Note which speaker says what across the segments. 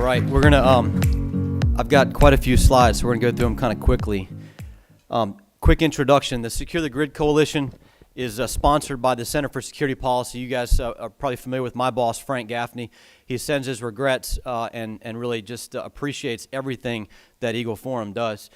Speaker 1: right, we're gonna, I've got quite a few slides, so we're gonna go through them kind of quickly. Quick introduction, the Secure the Grid Coalition is sponsored by the Center for Security Policy. You guys are probably familiar with my boss, Frank Gaffney. He sends his regrets and really just appreciates everything that Eagle Forum does.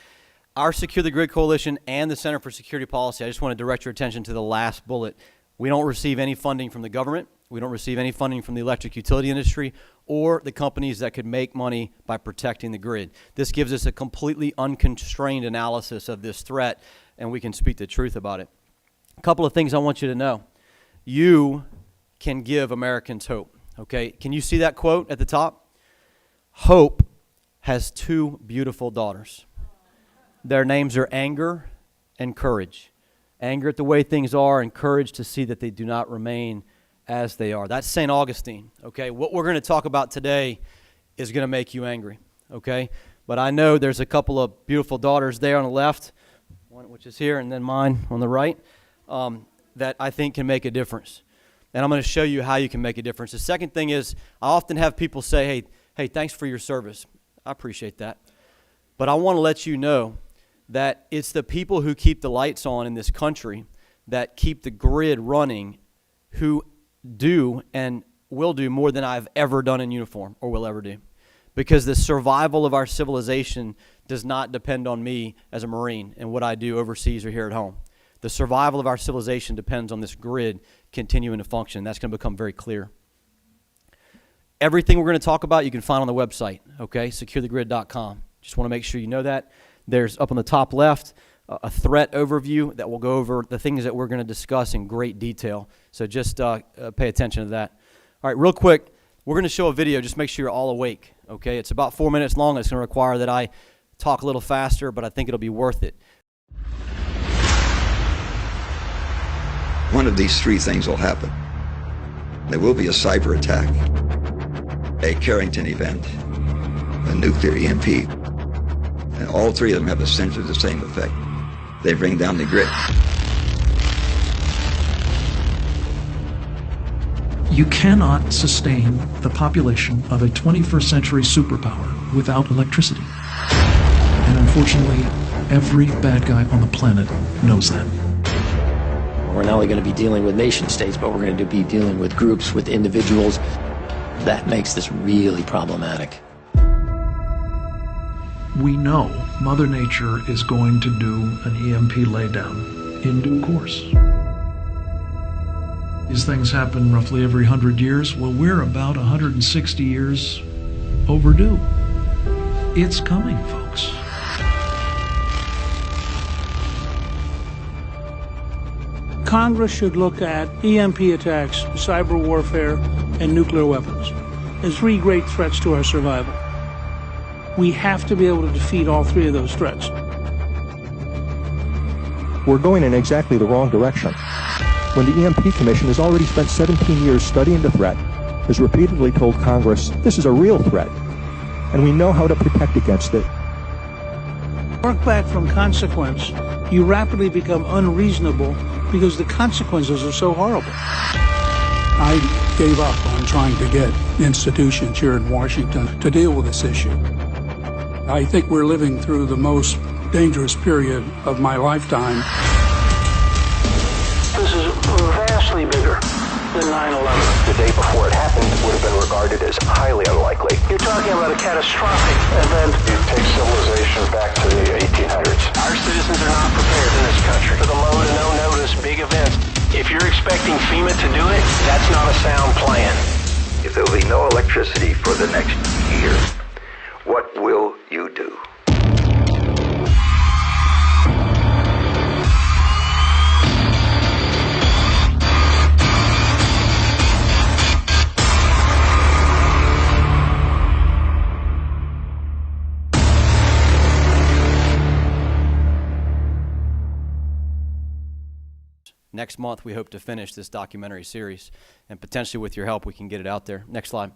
Speaker 1: Our Secure the Grid Coalition and the Center for Security Policy, I just want to direct your attention to the last bullet. We don't receive any funding from the government. We don't receive any funding from the electric utility industry or the companies that could make money by protecting the grid. This gives us a completely unconstrained analysis of this threat, and we can speak the truth about it. A couple of things I want you to know. You can give Americans hope, okay? Can you see that quote at the top? Hope has two beautiful daughters. Their names are anger and courage. Anger at the way things are and courage to see that they do not remain as they are. That's St. Augustine, okay? What we're going to talk about today is going to make you angry, okay? But I know there's a couple of beautiful daughters there on the left, one which is here, and then mine on the right, that I think can make a difference. And I'm going to show you how you can make a difference. The second thing is I often have people say, hey, thanks for your service. I appreciate that. But I want to let you know that it's the people who keep the lights on in this country that keep the grid running who do and will do more than I've ever done in uniform or will ever do. Because the survival of our civilization does not depend on me as a Marine and what I do overseas or here at home. The survival of our civilization depends on this grid continuing to function. That's going to become very clear. Everything we're going to talk about you can find on the website, okay, securethegrid.com. Just want to make sure you know that. There's up on the top left a threat overview that will go over the things that we're going to discuss in great detail. So just pay attention to that. All right, real quick, we're going to show a video. Just make sure you're all awake, okay? It's about 4 minutes long. It's going to require that I talk a little faster, but I think it'll be worth it.
Speaker 2: One of these three things will happen. There will be a cyber attack, a Carrington event, a nuclear EMP, and all three of them have essentially the same effect. They bring down the grid.
Speaker 3: You cannot sustain the population of a 21st century superpower without electricity. And unfortunately, every bad guy on the planet knows that.
Speaker 4: We're not only going to be dealing with nation states, but we're going to be dealing with groups, with individuals. That makes this really problematic.
Speaker 3: We know Mother Nature is going to do an EMP laydown in due course. These things happen roughly every 100 years. Well, we're about 160 years overdue. It's coming, folks.
Speaker 5: Congress should look at EMP attacks, cyber warfare, and nuclear weapons as three great threats to our survival. We have to be able to defeat all three of those threats.
Speaker 6: We're going in exactly the wrong direction. When the EMP Commission has already spent 17 years studying the threat, has repeatedly told Congress this is a real threat, and we know how to protect against it.
Speaker 5: Work back from consequence, you rapidly become unreasonable because the consequences are so horrible.
Speaker 7: I gave up on trying to get institutions here in Washington to deal with this issue. I think we're living through the most dangerous period of my lifetime.
Speaker 5: This is vastly bigger than 9/11.
Speaker 8: The day before it happened would have been regarded as highly unlikely.
Speaker 5: You're talking about a catastrophic event.
Speaker 8: You take civilization back to the 1800s.
Speaker 9: Our citizens are not prepared in this country for the low to no notice big events. If you're expecting FEMA to do it, that's not a sound plan.
Speaker 2: If there will be no electricity for the next year, what will you do?
Speaker 1: Next month, we hope to finish this documentary series, and potentially with your help, we can get it out there. Next slide.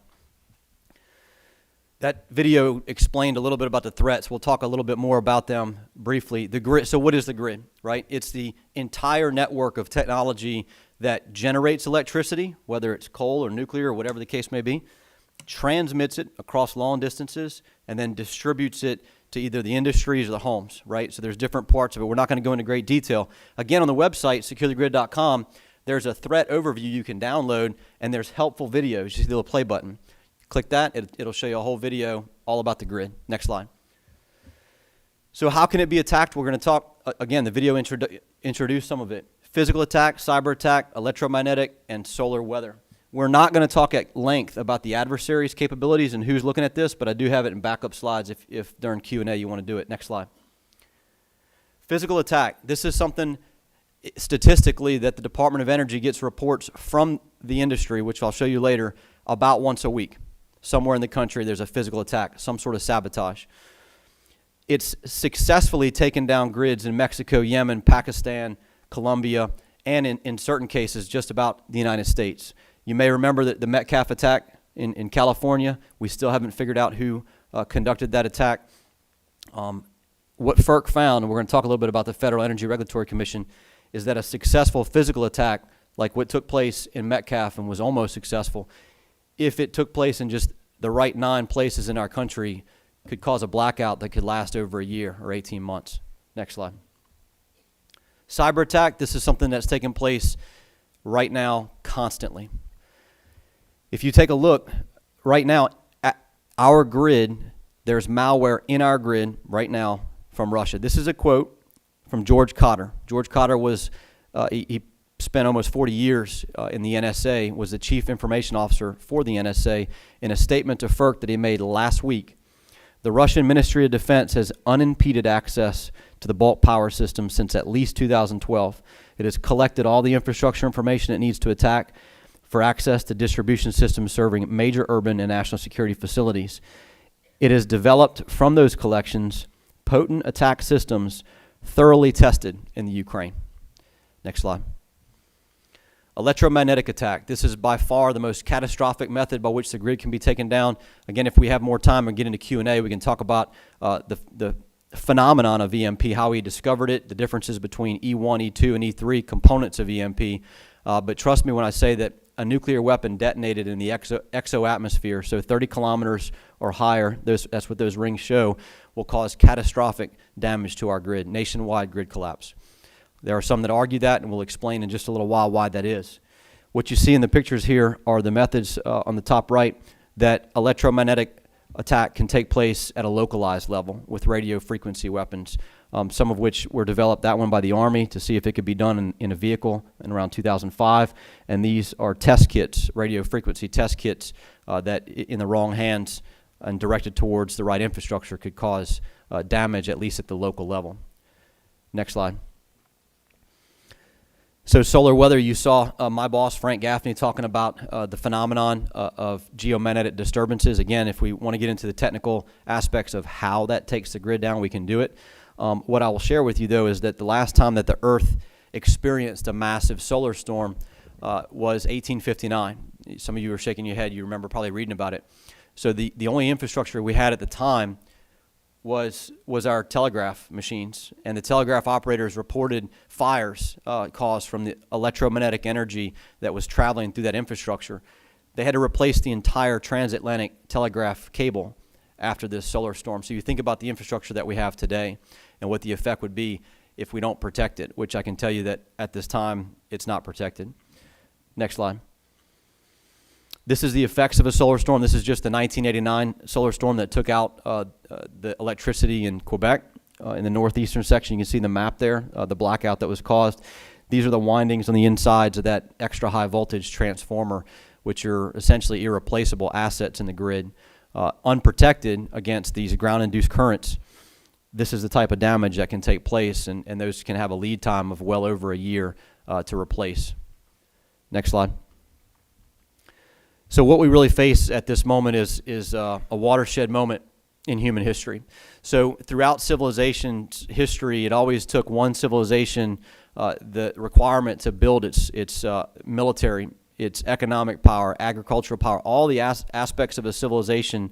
Speaker 1: That video explained a little bit about the threats. We'll talk a little bit more about them briefly. The grid. So what is the grid, right? It's the entire network of technology that generates electricity, whether it's coal or nuclear or whatever the case may be, transmits it across long distances, and then distributes it to either the industries or the homes, right? So there's different parts of it. We're not going to go into great detail. Again, on the website, securethegrid.com, there's a threat overview you can download, and there's helpful videos. You see the little play button. Click that. It'll show you a whole video all about the grid. Next slide. So how can it be attacked? We're going to talk, again, the video introduced some of it. Physical attack, cyber attack, electromagnetic, and solar weather. We're not going to talk at length about the adversary's capabilities and who's looking at this, but I do have it in backup slides if during Q&A you want to do it. Next slide. Physical attack. This is something statistically that the Department of Energy gets reports from the industry, which I'll show you later, about once a week. Somewhere in the country there's a physical attack, some sort of sabotage. It's successfully taken down grids in Mexico, Yemen, Pakistan, Colombia, and in certain cases just about the United States. You may remember that the Metcalf attack in California. We still haven't figured out who conducted that attack. What FERC found, and we're going to talk a little bit about the Federal Energy Regulatory Commission, is that a successful physical attack, like what took place in Metcalf and was almost successful, if it took place in just the right 9 places in our country, could cause a blackout that could last over a year or 18 months. Next slide. Cyber attack, this is something that's taking place right now constantly. If you take a look right now at our grid, there's malware in our grid right now from Russia. This is a quote from George Cotter. George Cotter was, he spent almost 40 years in the NSA, was the chief information officer for the NSA. In a statement to FERC that he made last week, the Russian Ministry of Defense has unimpeded access to the bulk power system since at least 2012. It has collected all the infrastructure information it needs to attack for access to distribution systems serving major urban and national security facilities. It has developed from those collections potent attack systems thoroughly tested in the Ukraine. Next slide. Electromagnetic attack. This is by far the most catastrophic method by which the grid can be taken down. Again, if we have more time and get into Q&A, we can talk about the phenomenon of EMP, how he discovered it, the differences between E1, E2, and E3 components of EMP. But trust me when I say that a nuclear weapon detonated in the exo-atmosphere, so 30 kilometers or higher, that's what those rings show, will cause catastrophic damage to our grid, nationwide grid collapse. There are some that argue that, and we'll explain in just a little while why that is. What you see in the pictures here are the methods on the top right that electromagnetic attack can take place at a localized level with radio frequency weapons, some of which were developed, that one by the Army, to see if it could be done in a vehicle in around 2005. And these are test kits, radio frequency test kits, that in the wrong hands and directed towards the right infrastructure could cause damage, at least at the local level. Next slide. So solar weather, you saw my boss, Frank Gaffney, talking about the phenomenon of geomagnetic disturbances. Again, if we want to get into the technical aspects of how that takes the grid down, we can do it. What I will share with you, though, is that the last time that the Earth experienced a massive solar storm was 1859. Some of you are shaking your head. You remember probably reading about it. So the only infrastructure we had at the time was our telegraph machines, and the telegraph operators reported fires caused from the electromagnetic energy that was traveling through that infrastructure. They had to replace the entire transatlantic telegraph cable after this solar storm. So you think about the infrastructure that we have today and what the effect would be if we don't protect it, which I can tell you that at this time it's not protected. Next slide. This is the effects of a solar storm. This is just the 1989 solar storm that took out the electricity in Quebec in the northeastern section. You can see the map there, the blackout that was caused. These are the windings on the insides of that extra high voltage transformer, which are essentially irreplaceable assets in the grid. Unprotected against these ground-induced currents, this is the type of damage that can take place, and those can have a lead time of well over a year to replace. Next slide. So what we really face at this moment is a watershed moment in human history. So throughout civilization's history, it always took one civilization the requirement to build its military, its economic power, agricultural power, all the aspects of a civilization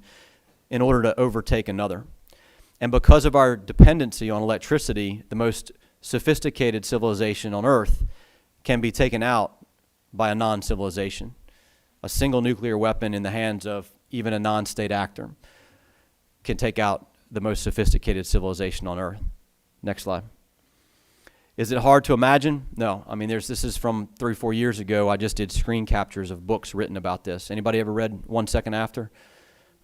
Speaker 1: in order to overtake another. And because of our dependency on electricity, the most sophisticated civilization on Earth can be taken out by a non-civilization. A single nuclear weapon in the hands of even a non-state actor can take out the most sophisticated civilization on Earth. Next slide. Is it hard to imagine? No. I mean, this is from 3 or 4 years ago. I just did screen captures of books written about this. Anybody ever read 1 Second After?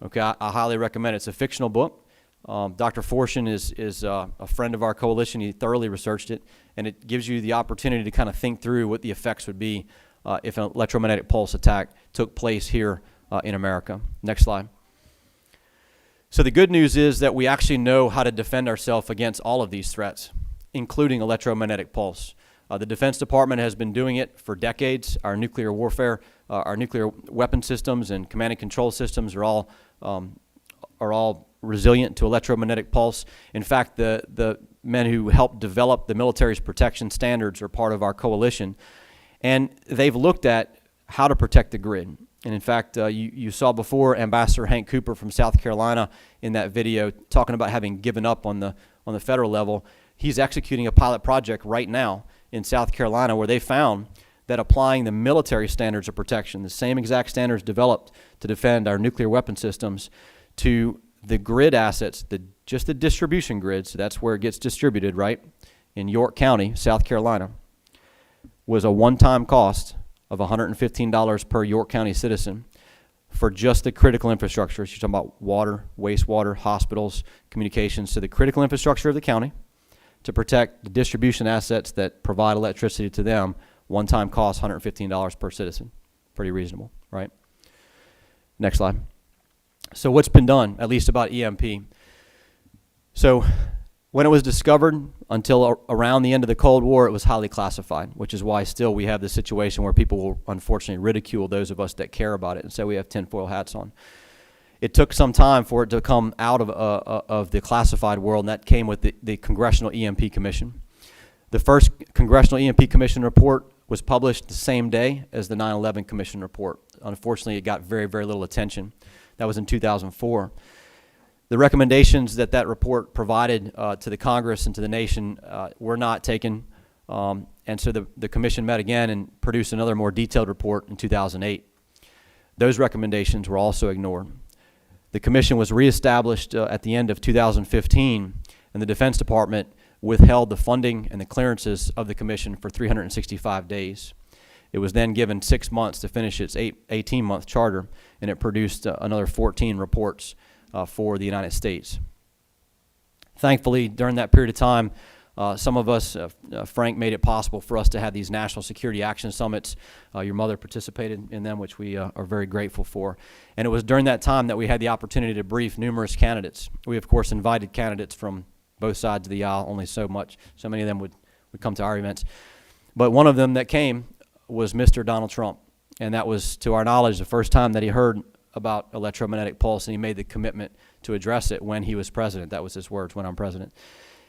Speaker 1: Okay, I highly recommend it. It's a fictional book. Dr. Fortune is a friend of our coalition. He thoroughly researched it, and it gives you the opportunity to kind of think through what the effects would be if an electromagnetic pulse attack took place here in America. Next slide. So the good news is that we actually know how to defend ourselves against all of these threats, including electromagnetic pulse. The Defense Department has been doing it for decades. Our nuclear warfare, our nuclear weapon systems and command and control systems are all resilient to electromagnetic pulse. In fact, the men who helped develop the military's protection standards are part of our coalition, and they've looked at how to protect the grid. And in fact, you saw before Ambassador Hank Cooper from South Carolina in that video talking about having given up on the federal level. He's executing a pilot project right now in South Carolina where they found that applying the military standards of protection, the same exact standards developed to defend our nuclear weapon systems, to the grid assets, just the distribution grid, so that's where it gets distributed, right, in York County, South Carolina, was a one-time cost of $115 per York County citizen for just the critical infrastructure. So you're talking about water, wastewater, hospitals, communications, so the critical infrastructure of the county to protect the distribution assets that provide electricity to them. One-time cost, $115 per citizen. Pretty reasonable, right? Next slide. So what's been done, at least about EMP? So when it was discovered, until around the end of the Cold War, it was highly classified, which is why still we have this situation where people will unfortunately ridicule those of us that care about it and say we have tinfoil hats on. It took some time for it to come out of the classified world, and that came with the Congressional EMP Commission. The first Congressional EMP Commission report was published the same day as the 9/11 Commission report. Unfortunately, it got very, very little attention. That was in 2004. The recommendations that report provided to the Congress and to the nation were not taken, and so the commission met again and produced another more detailed report in 2008. Those recommendations were also ignored. The commission was reestablished at the end of 2015, and the Defense Department withheld the funding and the clearances of the commission for 365 days. It was then given 6 months to finish its 18-month charter, and it produced another 14 reports for the United States. Thankfully, during that period of time, some of us, Frank made it possible for us to have these national security action summits. Your mother participated in them, which we are very grateful for. And it was during that time that we had the opportunity to brief numerous candidates. We, of course, invited candidates from both sides of the aisle. Only so many of them would come to our events. But one of them that came was Mr. Donald Trump. And that was, to our knowledge, the first time that he heard about electromagnetic pulse, and he made the commitment to address it when he was president. That was his words, when I'm president.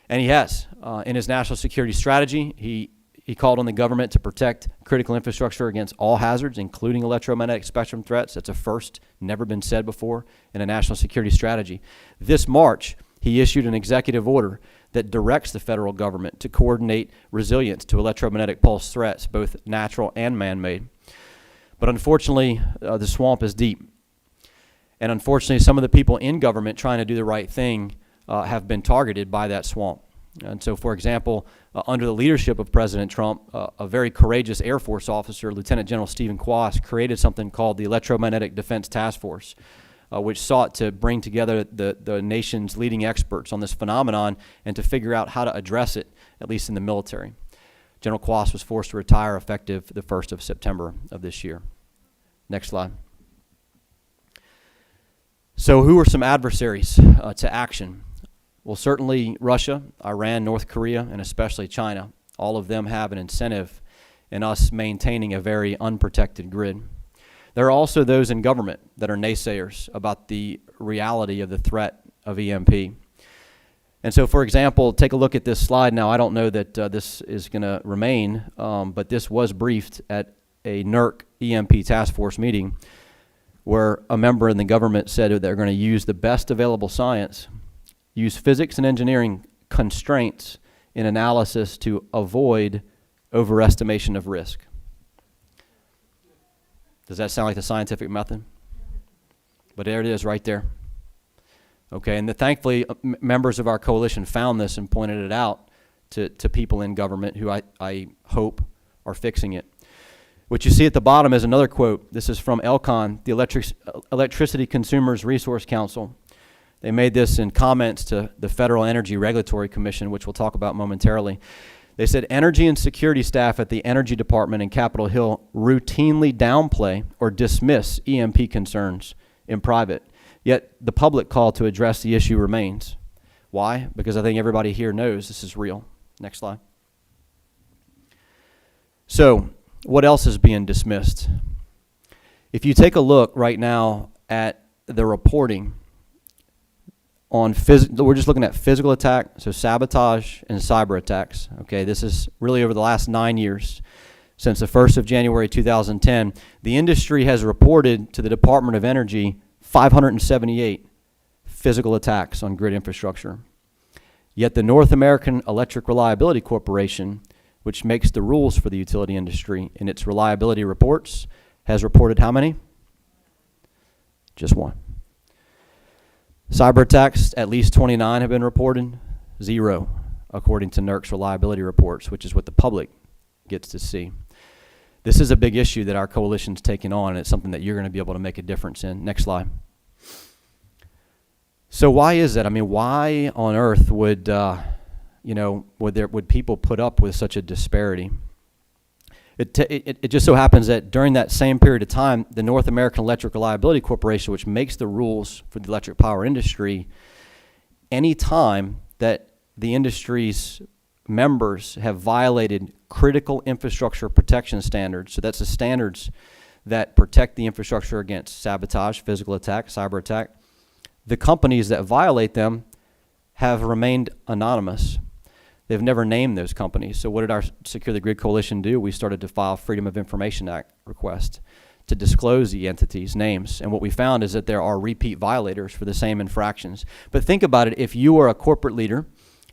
Speaker 1: And he has. In his national security strategy, he called on the government to protect critical infrastructure against all hazards, including electromagnetic spectrum threats. That's a first, never been said before in a national security strategy. This March, he issued an executive order that directs the federal government to coordinate resilience to electromagnetic pulse threats, both natural and man-made. But unfortunately, the swamp is deep. And unfortunately, some of the people in government trying to do the right thing have been targeted by that swamp. And so, for example, under the leadership of President Trump, a very courageous Air Force officer, Lieutenant General Stephen Quast, created something called the Electromagnetic Defense Task Force, which sought to bring together the nation's leading experts on this phenomenon and to figure out how to address it, at least in the military. General Quast was forced to retire effective the 1st of September of this year. Next slide. So who are some adversaries to action? Well, certainly Russia, Iran, North Korea, and especially China. All of them have an incentive in us maintaining a very unprotected grid. There are also those in government that are naysayers about the reality of the threat of EMP. And so, for example, take a look at this slide now. I don't know that this is going to remain, but this was briefed at a NERC EMP task force meeting where a member in the government said that they're going to use the best available science, use physics and engineering constraints in analysis to avoid overestimation of risk. Does that sound like the scientific method? But there it is right there. Okay, and thankfully, members of our coalition found this and pointed it out to people in government who I hope are fixing it. What you see at the bottom is another quote. This is from ELCON, the Electricity Consumers Resource Council. They made this in comments to the Federal Energy Regulatory Commission, which we'll talk about momentarily. They said, energy and security staff at the Energy Department in Capitol Hill routinely downplay or dismiss EMP concerns in private, yet the public call to address the issue remains. Why? Because I think everybody here knows this is real. Next slide. So, what else is being dismissed? If you take a look right now at the reporting on we're just looking at physical attack, so sabotage and cyber attacks. Okay, this is really over the last 9 years. Since the 1st of January 2010, the industry has reported to the Department of Energy 578 physical attacks on grid infrastructure. Yet the North American Electric Reliability Corporation, which makes the rules for the utility industry, in its reliability reports, has reported how many? Just one. Cyber attacks, at least 29 have been reported. 0, according to NERC's reliability reports, which is what the public gets to see. This is a big issue that our coalition's taking on, and it's something that you're going to be able to make a difference in. Next slide. So why is that? I mean, why on earth would would people put up with such a disparity? It just so happens that during that same period of time, the North American Electric Reliability Corporation, which makes the rules for the electric power industry, any time that the industry's members have violated critical infrastructure protection standards, so that's the standards that protect the infrastructure against sabotage, physical attack, cyber attack, the companies that violate them have remained anonymous. They've never named those companies. So what did our Secure the Grid Coalition do? We started to file Freedom of Information Act requests to disclose the entities' names. And what we found is that there are repeat violators for the same infractions. But think about it, if you are a corporate leader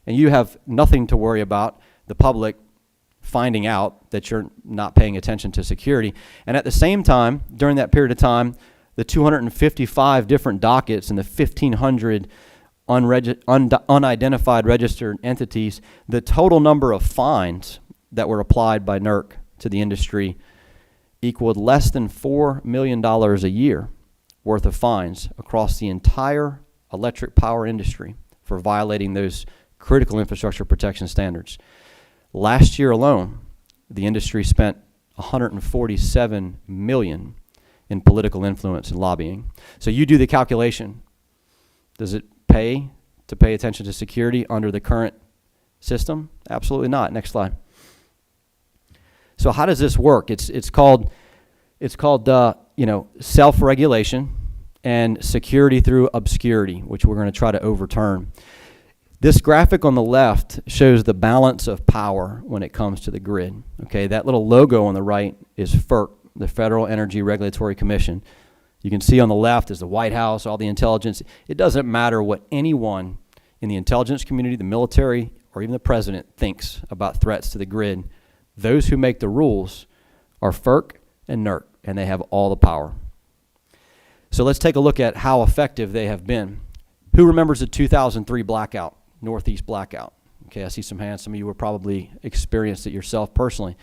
Speaker 1: and you have nothing to worry about the public finding out that you're not paying attention to security, and at the same time, during that period of time, the 255 different dockets and the 1,500 unidentified registered entities, the total number of fines that were applied by NERC to the industry equaled less than $4 million a year worth of fines across the entire electric power industry for violating those critical infrastructure protection standards. Last year alone, the industry spent $147 million in political influence and lobbying. So you do the calculation. Does it pay to pay attention to security under the current system? Absolutely not. Next slide. So how does this work? It's called self-regulation and security through obscurity, which we're going to try to overturn. This graphic on the left shows the balance of power when it comes to the grid. Okay, that little logo on the right is FERC, the Federal Energy Regulatory Commission. You can see on the left is the White House, all the intelligence. It doesn't matter what anyone in the intelligence community, the military, or even the president thinks about threats to the grid. Those who make the rules are FERC and NERC, and they have all the power. So let's take a look at how effective they have been. Who remembers the 2003 blackout, Northeast blackout? Okay, I see some hands. Some of you were probably experienced it yourself personally.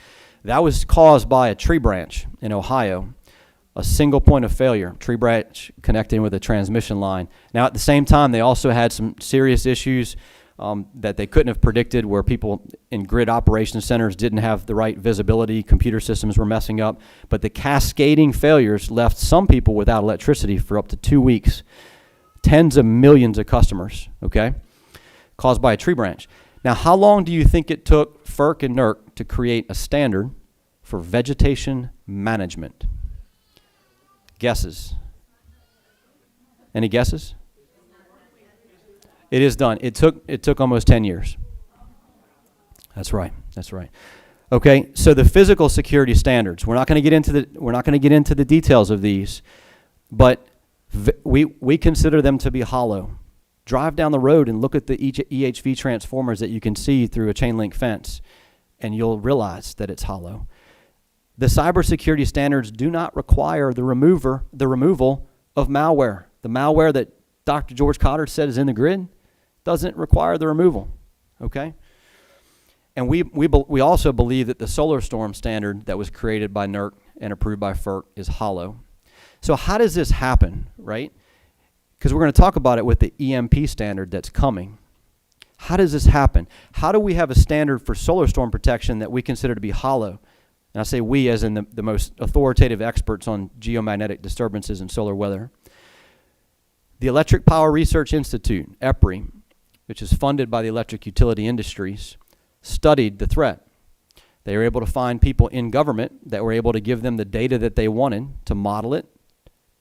Speaker 1: That was caused by a tree branch in Ohio, a single point of failure, tree branch connecting with a transmission line. Now, at the same time, they also had some serious issues that they couldn't have predicted, where people in grid operations centers didn't have the right visibility, computer systems were messing up, but the cascading failures left some people without electricity for up to 2 weeks. Tens of millions of customers, okay, caused by a tree branch. Now, how long do you think it took FERC and NERC to create a standard for vegetation management? Guesses? Any guesses? It is done. It took almost 10 years. That's right. That's right. Okay, so the physical security standards. We're not going to get into the details of these, but we consider them to be hollow. Drive down the road and look at the EHV transformers that you can see through a chain link fence, and you'll realize that it's hollow. The cybersecurity standards do not require the removal of malware The malware that Dr. George Cotter said is in the grid doesn't require the removal, okay? And we also believe that the solar storm standard that was created by NERC and approved by FERC is hollow. So how does this happen, right? Because we're going to talk about it with the EMP standard that's coming. How does this happen? How do we have a standard for solar storm protection that we consider to be hollow? And I say we as in the most authoritative experts on geomagnetic disturbances and solar weather. The Electric Power Research Institute, EPRI, which is funded by the electric utility industries, studied the threat. They were able to find people in government that were able to give them the data that they wanted, to model it,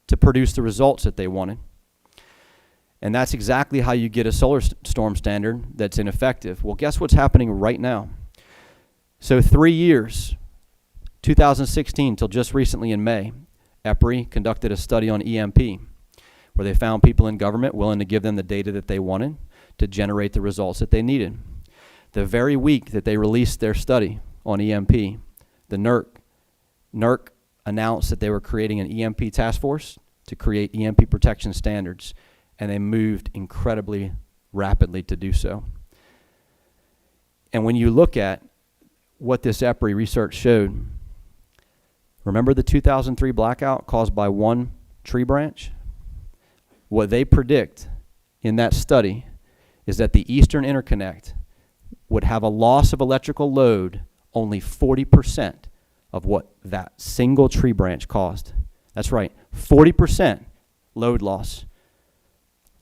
Speaker 1: to produce the results that they wanted. And that's exactly how you get a solar storm standard that's ineffective. Well, guess what's happening right now? So 3 years, 2016 till just recently in May, EPRI conducted a study on EMP, where they found people in government willing to give them the data that they wanted to generate the results that they needed. The very week that they released their study on EMP, the NERC announced that they were creating an EMP task force to create EMP protection standards, and they moved incredibly rapidly to do so. And when you look at what this EPRI research showed, remember the 2003 blackout caused by one tree branch? What they predict in that study is that the Eastern Interconnect would have a loss of electrical load only 40% of what that single tree branch caused. That's right, 40% load loss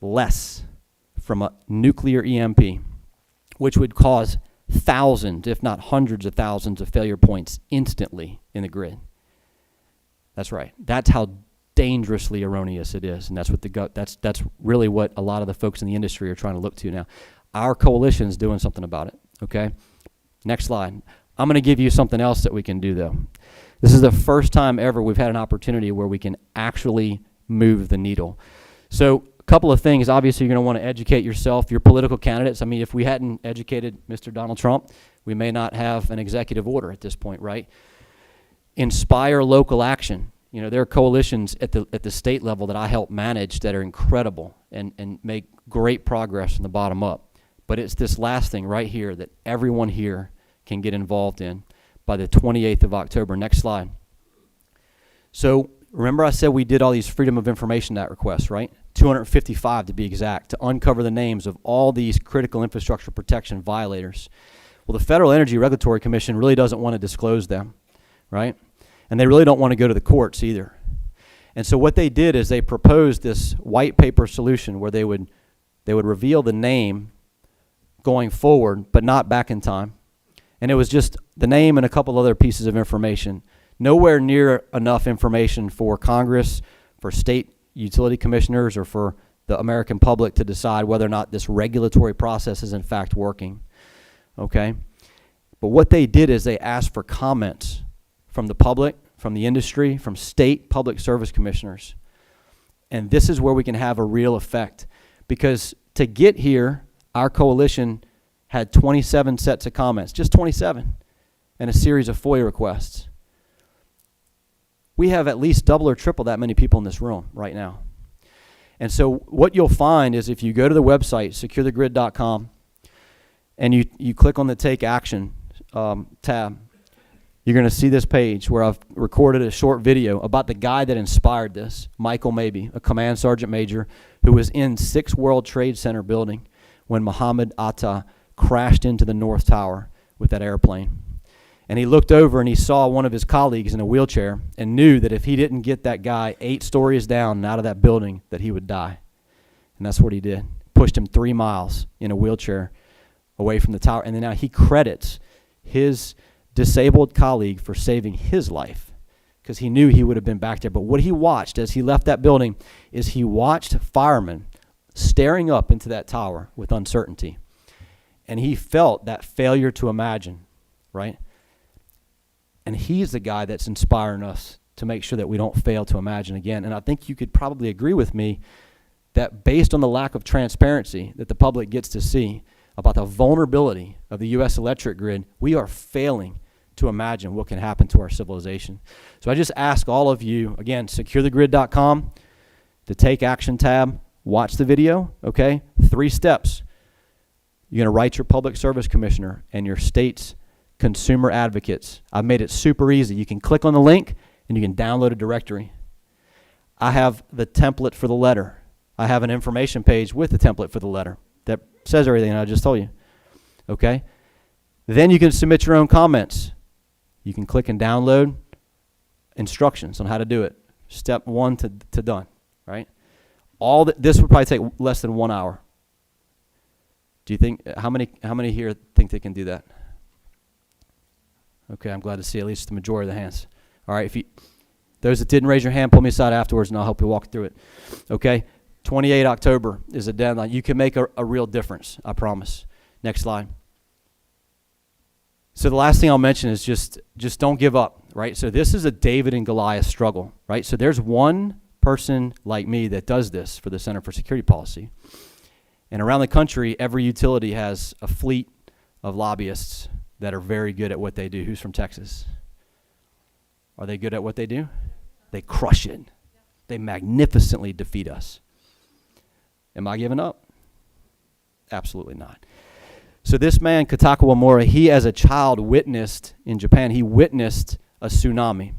Speaker 1: less from a nuclear EMP, which would cause thousands, if not hundreds of thousands of failure points instantly in the grid. That's right. That's how dangerously erroneous it is, and that's what that's really what a lot of the folks in the industry are trying to look to now. Our coalition is doing something about it, okay? Next slide. I'm going to give you something else that we can do, though. This is the first time ever we've had an opportunity where we can actually move the needle. So a couple of things. Obviously, you're going to want to educate yourself, your political candidates. I mean, if we hadn't educated Mr. Donald Trump, we may not have an executive order at this point, right? Inspire local action. You know, there are coalitions at the state level that I help manage that are incredible and make great progress from the bottom up. But it's this last thing right here that everyone here can get involved in by the 28th of October. Next slide. So remember I said we did all these Freedom of Information Act requests, right? 255 to be exact, to uncover the names of all these critical infrastructure protection violators. Well, the Federal Energy Regulatory Commission really doesn't want to disclose them, right? And they really don't want to go to the courts either. And so what they did is they proposed this white paper solution where they would reveal the name going forward, but not back in time. And it was just the name and a couple other pieces of information. Nowhere near enough information for Congress, for state utility commissioners, or for the American public to decide whether or not this regulatory process is in fact working, okay? But what they did is they asked for comments from the public, from the industry, from state public service commissioners. And this is where we can have a real effect. Because to get here, our coalition had 27 sets of comments, just 27, and a series of FOIA requests. We have at least double or triple that many people in this room right now. And so what you'll find is if you go to the website, securethegrid.com, and you click on the Take Action tab, you're going to see this page where I've recorded a short video about the guy that inspired this, Michael Mabey, a command sergeant major who was in 6 World Trade Center building when Mohammed Atta crashed into the North Tower with that airplane. And he looked over and he saw one of his colleagues in a wheelchair and knew that if he didn't get that guy 8 stories down and out of that building, that he would die. And that's what he did. Pushed him 3 miles in a wheelchair away from the tower. And then now he credits his disabled colleague for saving his life because he knew he would have been back there. But what he watched as he left that building is he watched firemen staring up into that tower with uncertainty. And he felt that failure to imagine, right? And he's the guy that's inspiring us to make sure that we don't fail to imagine again. And I think you could probably agree with me that based on the lack of transparency that the public gets to see about the vulnerability of the U.S. electric grid, we are failing to imagine what can happen to our civilization. So I just ask all of you, again, securethegrid.com. The Take Action tab, watch the video, okay? 3 steps. You're going to write your public service commissioner and your state's consumer advocates. I've made it super easy. You can click on the link and you can download a directory. I have the template for the letter. I have an information page with the template for the letter that says everything I just told you, okay? Then you can submit your own comments. You can click and download instructions on how to do it. Step 1 to done, right? This would probably take less than 1 hour. Do you think, how many here think they can do that? Okay, I'm glad to see at least the majority of the hands. All right, those that didn't raise your hand, pull me aside afterwards and I'll help you walk through it. Okay, 28 October is a deadline. You can make a real difference, I promise. Next slide. So the last thing I'll mention is just don't give up, right? So this is a David and Goliath struggle, right? So there's one person like me that does this for the Center for Security Policy. And around the country, every utility has a fleet of lobbyists that are very good at what they do. Who's from Texas? Are they good at what they do? They crush it. They magnificently defeat us. Am I giving up? Absolutely not. So this man, Kataka Wamura, he as a child witnessed in Japan, he witnessed a tsunami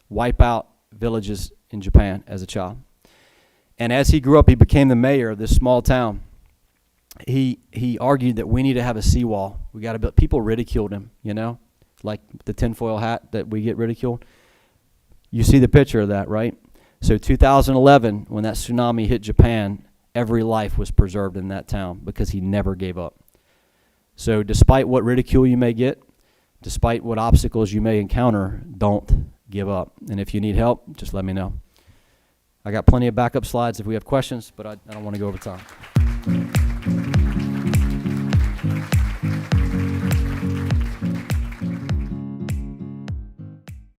Speaker 1: wipe out villages in Japan as a child. And as he grew up, he became the mayor of this small town. He argued that we need to have a seawall. We got to build. People ridiculed him, you know, like the tinfoil hat that we get ridiculed. You see the picture of that, right? So 2011, when that tsunami hit Japan, every life was preserved in that town because he never gave up. So despite what ridicule you may get, despite what obstacles you may encounter, don't give up. And if you need help, just let me know. I got plenty of backup slides if we have questions, but I don't want to go over time.